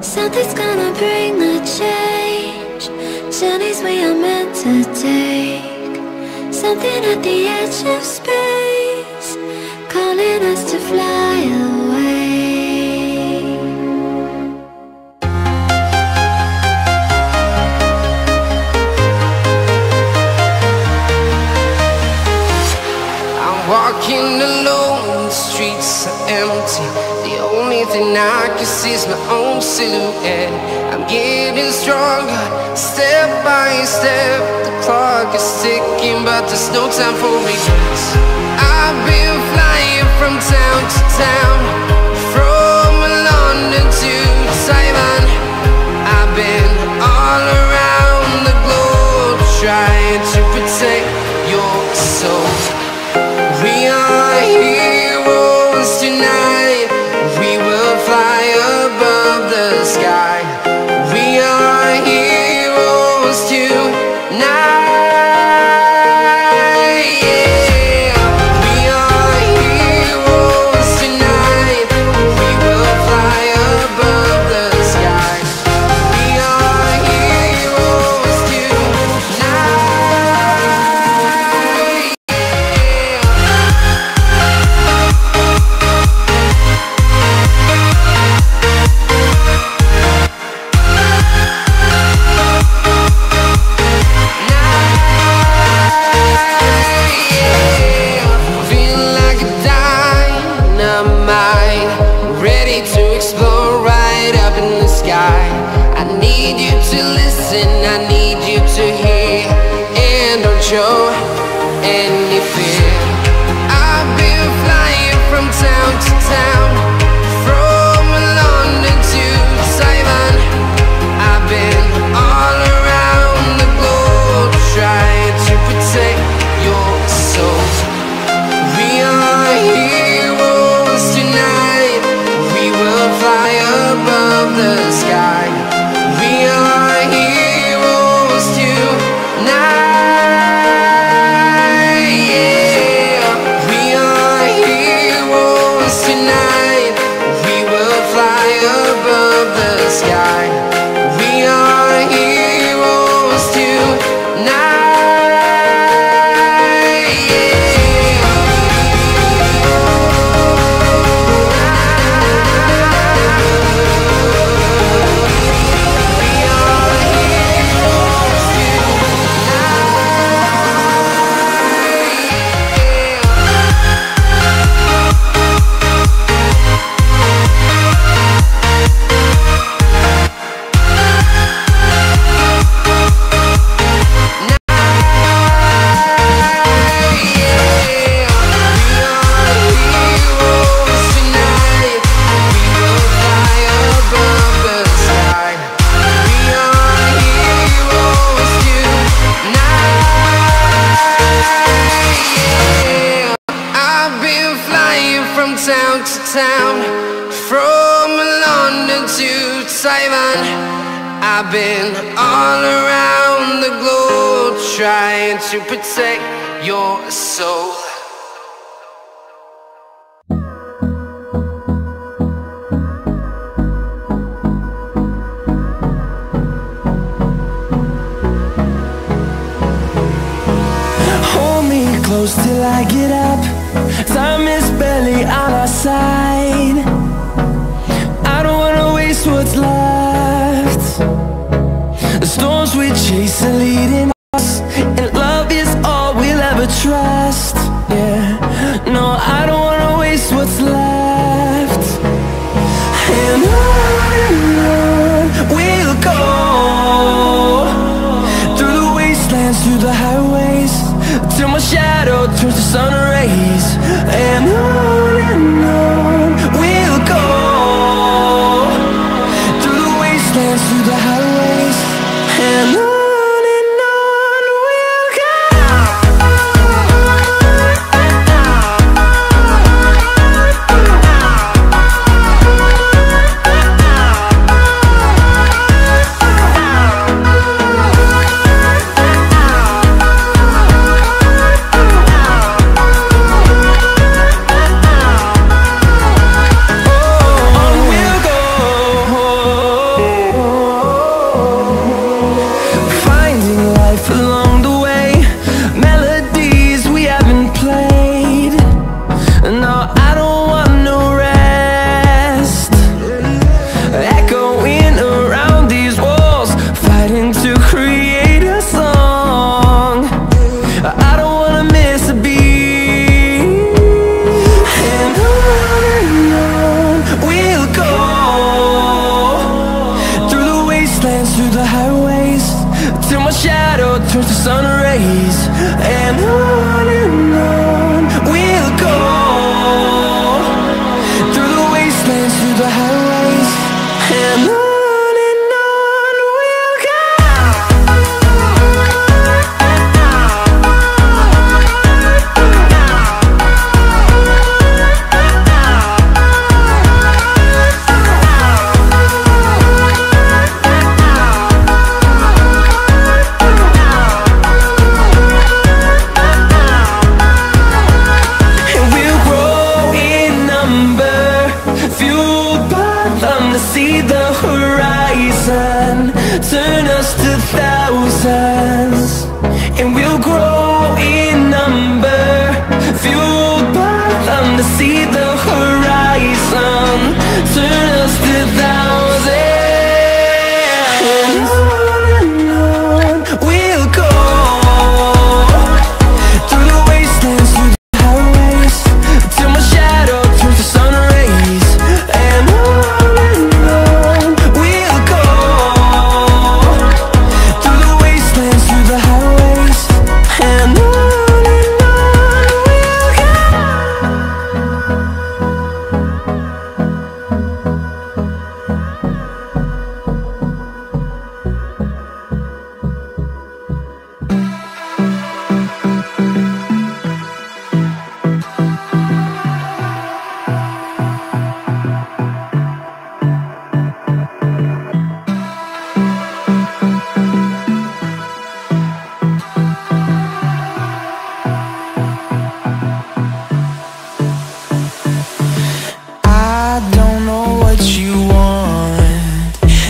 Something's gonna bring the change. Journeys we are meant to take. Something at the edge of space, calling us to fly away. I'm walking alone, the streets are empty. The only thing I can see is my own silhouette. I'm getting stronger, step by step. The clock is ticking, but there's no time for regrets. I've been flying from town to town, from London to Taiwan. I've been all around the globe, trying to protect your soul. We are heroes tonight. We will fly above the sky. We are heroes tonight. Yeah. We are heroes tonight. We will fly above the sky. We are heroes tonight. Feeling like a dynamite, ready to explode right up in the sky. I need you to listen, I need you to hear, and don't show any fear. I've been flying from town to town, from London to Taiwan. I've been all around the globe, trying to protect your soul. We are heroes tonight. We will fly above the sky. We are heroes tonight. Yeah. We are heroes tonight. We will fly above the sky. We are heroes tonight. Town to town, from London to Taiwan. I've been all around the globe, trying to protect your soul. Hold me close till I get up. Time is barely on our side. I don't wanna waste what's left. The storms we chase are leading us, and love is all we'll ever trust. Yeah, no, I don't wanna waste what's left. And on we'll go, through the wastelands, through the highways, till my shadow turns to sun rays. And on we'll go, through the wastelands, through the highways. And on we'll go. till my shadow turns to sun rays. And on we'll go, through the wastelands, through the highways. And on we'll go. See the horizon, turn us to thousands, and we'll grow in number, fueled by them to see the horizon, turn us to thousands. And on we'll go, through the wastelands, through the highways, till my shadow turns to sun rays. And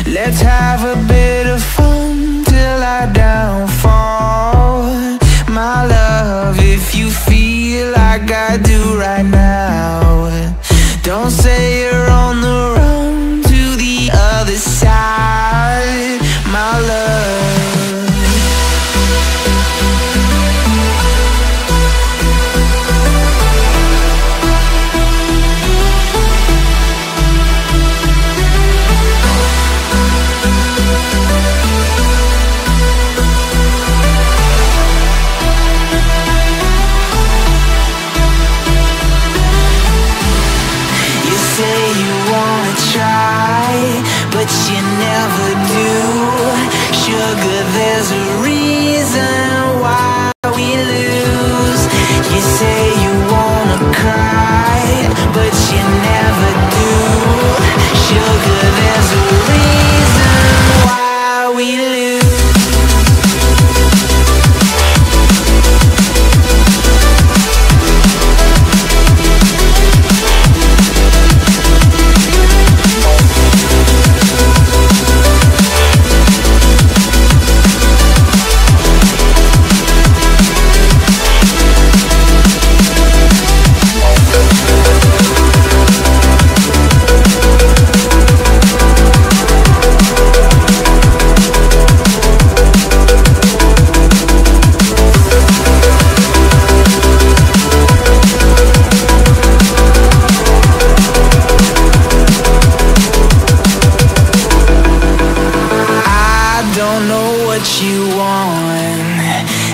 let's have a bit of fun till I downfall. My love, if you feel like I do right now, don't say you're on the run to the other side, my love. But you never do. Sugar, there's a reason why we lose. You say you wanna cry, but you never do. Sugar, there's a reason why we lose.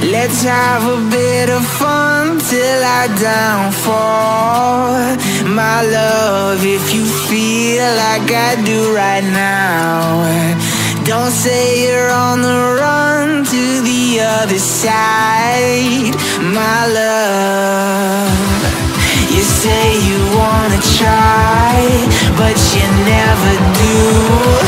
Let's have a bit of fun till I downfall. My love, if you feel like I do right now, don't say you're on the run to the other side, my love. You say you wanna try, but you never do.